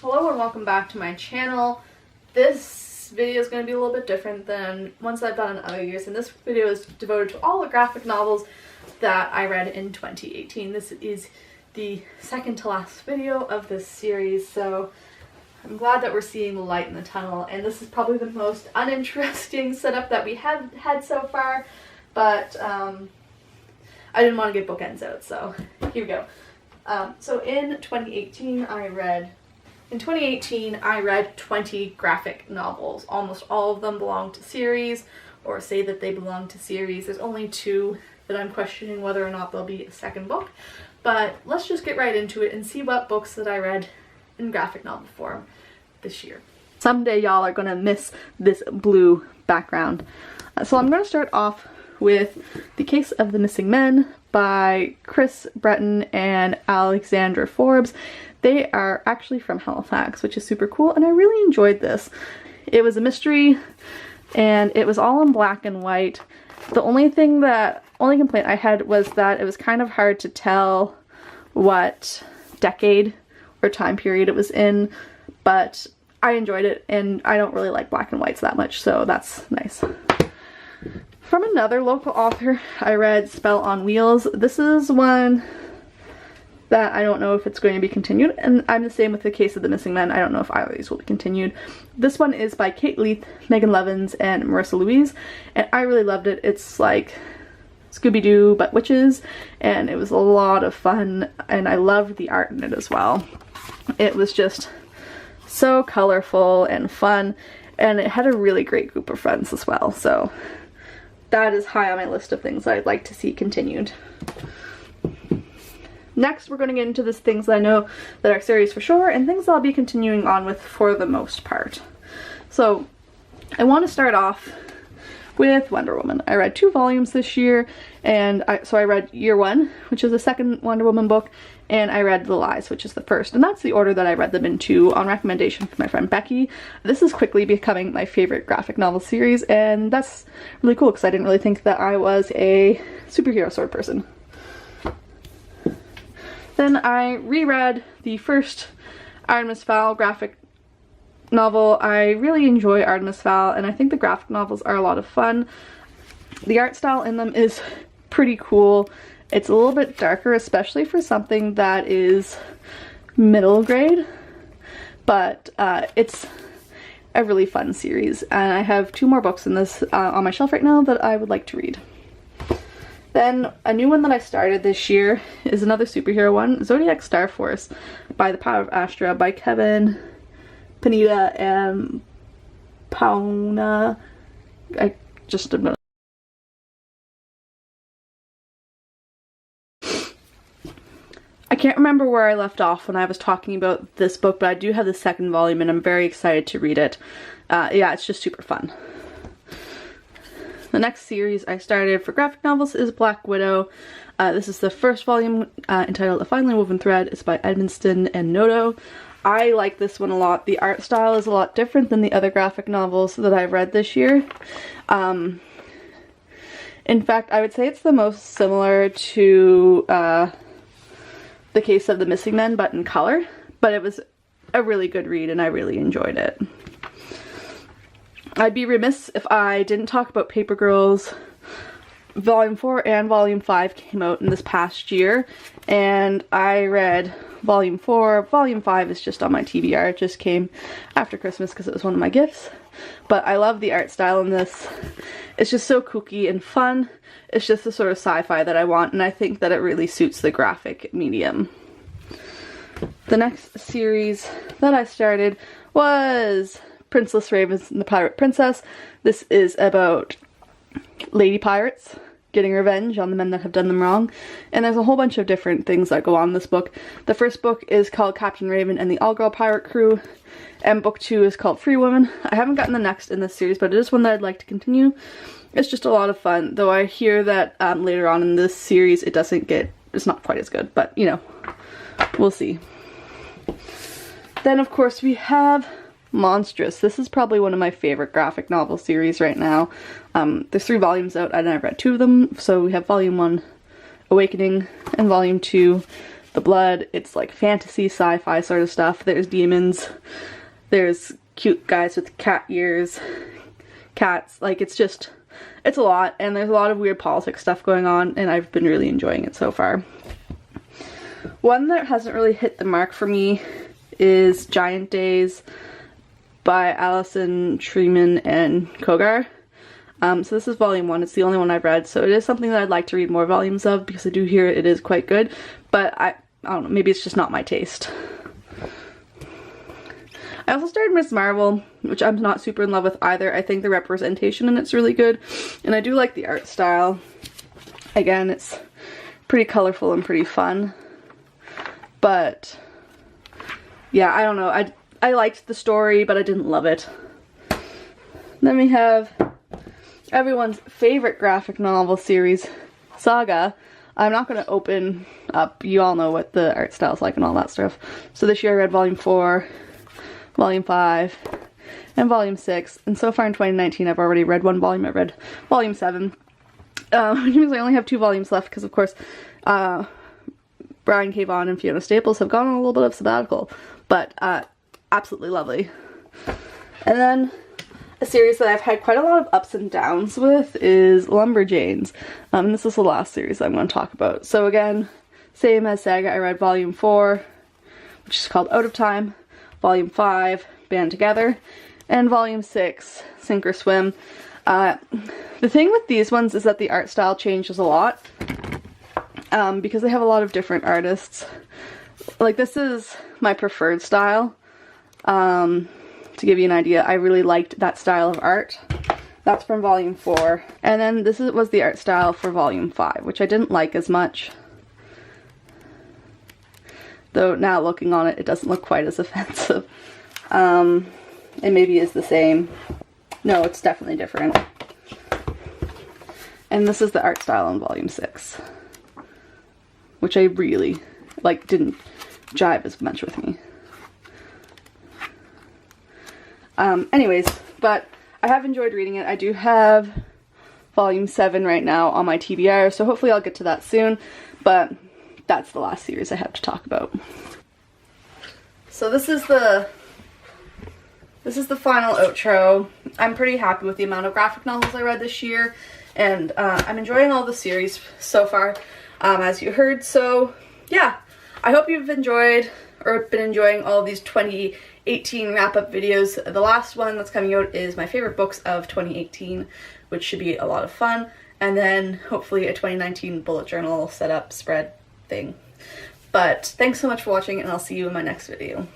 Hello and welcome back to my channel. This video is going to be a little bit different than ones I've done in other years, and this video is devoted to all the graphic novels that I read in 2018. This is the second to last video of this series, so I'm glad that we're seeing the light in the tunnel, and this is probably the most uninteresting setup that we have had so far, but I didn't want to get bookends out, so here we go. So in 2018 I read 20 graphic novels. Almost all of them belong to series, or say that they belong to series. There's only two that I'm questioning whether or not there'll be a second book, but let's just get right into it and see what books that I read in graphic novel form this year. Someday y'all are gonna miss this blue background. So I'm gonna start off with The Case of the Missing Men by Chris Breton and Alexandra Forbes. They are actually from Halifax, which is super cool, and I really enjoyed this. It was a mystery, and it was all in black and white. The only complaint I had was that it was kind of hard to tell what decade or time period it was in, but I enjoyed it, and I don't really like black and whites that much, so that's nice. From another local author, I read Spell on Wheels. This is one that I don't know if it's going to be continued, and I'm the same with The Case of the Missing Men. I don't know if either of these will be continued. This one is by Kate Leith, Megan Levins, and Marissa Louise, and I really loved it. It's like Scooby-Doo but witches, and it was a lot of fun, and I loved the art in it as well. It was just so colorful and fun, and it had a really great group of friends as well, so that is high on my list of things that I'd like to see continued. Next, we're going to get into these things that I know that are series for sure, and things I'll be continuing on with for the most part. So, I want to start off with Wonder Woman. I read 2 volumes this year, and so I read Year One, which is the second Wonder Woman book, and I read The Lies, which is the first, and that's the order that I read them into on recommendation from my friend Becky. This is quickly becoming my favorite graphic novel series, and that's really cool because I didn't really think that I was a superhero sword person. Then I reread the first Artemis Fowl graphic novel. I really enjoy Artemis Fowl, and I think the graphic novels are a lot of fun. The art style in them is pretty cool. It's a little bit darker, especially for something that is middle grade, but it's a really fun series, and I have 2 more books in this on my shelf right now that I would like to read. Then a new one that I started this year is another superhero one, Zodiac Star Force by The Power of Astra by Kevin Panetta and Pauna. I can't remember where I left off when I was talking about this book, but I do have the second volume and I'm very excited to read it. Yeah, it's just super fun. The next series I started for graphic novels is Black Widow. This is the first volume entitled A Finely Woven Thread. It's by Edmonston and Noto. I like this one a lot. The art style is a lot different than the other graphic novels that I've read this year. In fact, I would say it's the most similar to The Case of the Missing Men, but in color. But it was a really good read and I really enjoyed it. I'd be remiss if I didn't talk about Paper Girls. Volume 4 and Volume 5 came out in this past year, and I read Volume 4. Volume 5 is just on my TBR. It just came after Christmas because it was one of my gifts. But I love the art style in this. It's just so kooky and fun. It's just the sort of sci-fi that I want, and I think that it really suits the graphic medium. The next series that I started was Princeless Ravens and the Pirate Princess. This is about lady pirates getting revenge on the men that have done them wrong, and there's a whole bunch of different things that go on in this book. The first book is called Captain Raven and the All-Girl Pirate Crew, and book 2 is called Free Woman. I haven't gotten the next in this series, but it is one that I'd like to continue. It's just a lot of fun, though I hear that later on in this series it's not quite as good, but you know, we'll see. Then of course we have Monstrous. This is probably one of my favorite graphic novel series right now. There's 3 volumes out and I've read 2 of them. So we have Volume 1, Awakening, and Volume 2, the blood. It's like fantasy, sci-fi sort of stuff. There's demons, there's cute guys with cat ears, cats, like it's a lot, and there's a lot of weird politics stuff going on, and I've been really enjoying it so far. One that hasn't really hit the mark for me is Giant Days by Alison Treman and Kogar. So this is volume 1, it's the only one I've read, so it is something that I'd like to read more volumes of because I do hear it is quite good, but I don't know, maybe it's just not my taste. I also started Ms. Marvel, which I'm not super in love with either. I think the representation in it's really good, and I do like the art style. Again, it's pretty colorful and pretty fun, but yeah, I don't know. I liked the story, but I didn't love it. Then we have everyone's favorite graphic novel series, Saga. I'm not going to open up, you all know what the art style's like and all that stuff. So this year I read volume 4, volume 5, and volume 6, and so far in 2019 I've already read one volume. I read volume 7, which means I only have 2 volumes left because of course Brian K. Vaughan and Fiona Staples have gone on a little bit of sabbatical, but absolutely lovely. And then a series that I've had quite a lot of ups and downs with is Lumberjanes, and this is the last series I'm going to talk about. So again, same as Saga, I read volume 4, which is called Out of Time, volume 5, Band Together, and volume 6, Sink or Swim. The thing with these ones is that the art style changes a lot, because they have a lot of different artists. Like, this is my preferred style. To give you an idea, I really liked that style of art. That's from volume 4. And then this was the art style for volume 5, which I didn't like as much. Though now looking on it, it doesn't look quite as offensive. It maybe is the same. No, it's definitely different. And this is the art style on volume 6, which I really, like, didn't jive as much with me. Anyways, but I have enjoyed reading it. I do have volume 7 right now on my TBR, so hopefully I'll get to that soon, but that's the last series I have to talk about. So this is the final outro. I'm pretty happy with the amount of graphic novels I read this year, and I'm enjoying all the series so far, as you heard. So yeah, I hope you've enjoyed or been enjoying all of these 2018 wrap-up videos. The last one that's coming out is my favorite books of 2018, which should be a lot of fun, and then hopefully a 2019 bullet journal setup spread thing. But thanks so much for watching, and I'll see you in my next video.